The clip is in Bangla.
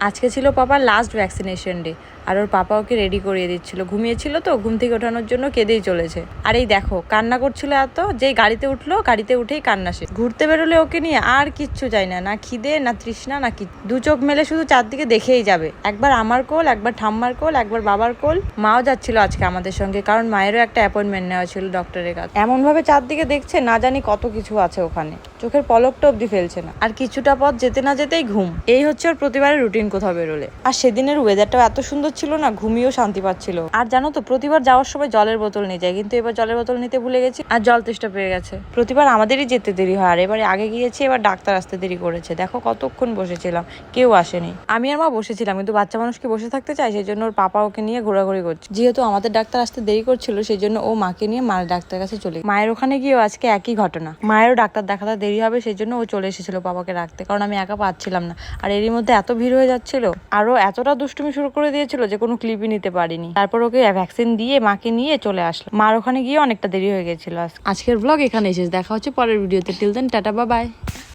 আজকে ছিল পাপার লাস্ট ভ্যাকসিনেশন ডে, আর ওর পাপা ওকে রেডি করিয়ে দিচ্ছিল। ঘুমিয়েছিল তো, ঘুম থেকে ওঠানোর জন্য কেঁদেই চলেছে। আর এই দেখো কান্না করছিল এত, যেই গাড়িতে উঠলো গাড়িতে উঠেই কান্না শেষ। ঘুরতে বেরোলে ওকে নিয়ে আর কিচ্ছু চাই না, না খিদে না তৃষ্ণা না কি, দু চোখ মেলে শুধু চারদিকে দেখেই যাবে। একবার আমার কোল, একবার ঠাম্মার কোল, একবার বাবার কোল। মাও যাচ্ছিল আজকে আমাদের সঙ্গে, কারণ মায়েরও একটা অ্যাপয়েন্টমেন্ট নেওয়া ছিল ডক্টরের কাছে। এমন ভাবে চারদিকে দেখছে না জানি কত কিছু আছে ওখানে, চোখের পলকটা অব্দি ফেলছে না। আর কিছুটা পথ যেতে না যেতেই ঘুম। এই হচ্ছে ওর প্রতিবারের রুটিন কোথাও বেরোলে। আর সেদিনের ওয়েদারটাও এত সুন্দর ছিল না, ঘুমিয়েও শান্তি পাচ্ছিল। আর জানো তো, প্রতিবার যাওয়ার সময় জলের বোতল নিয়ে যায়, কিন্তু এবার জলের বোতল নিতে ভুলে গেছি আর জল তেষ্টা পেয়ে গেছে। প্রতিবার আমাদেরই যেতে দেরি হয়, আর এবারে আগে গিয়েছি, এবার ডাক্তার আসতে দেরি করেছে। দেখো কতক্ষণ বসেছিলাম, কেউ আসেনি। আমি আর মা বসেছিলাম, কিন্তু বাচ্চা মানুষ কি বসে থাকতে চায়? সেই জন্য ওর পাপা ওকে নিয়ে ঘোরাঘুরি করছে। যেহেতু আমাদের ডাক্তার আসতে দেরি করছিল, সেই জন্য ও মাকে নিয়ে মায়ের ডাক্তার কাছে চলে। মায়ের ওখানে গিয়েও আজকে একই ঘটনা, মায়েরও ডাক্তার দেখাতে দেরি হবে, সেই জন্য ও চলে এসেছিল বাবাকে রাখতে, কারণ আমি একা পাচ্ছিলাম না। আর এরই মধ্যে এত ভিড় হয়ে যাচ্ছিল, আরো এতটা দুষ্টুমি শুরু করে দিয়েছিল যে কোনো ক্লিপই নিতে পারিনি। তারপর ওকে ভ্যাকসিন দিয়ে মাকে নিয়ে চলে আসলাম। মার ওখানে গিয়ে অনেকটা দেরি হয়ে গেছিল। আজকের ব্লগ এখানে শেষ, দেখা হচ্ছে পরের ভিডিওতে। Till then tata, bye by.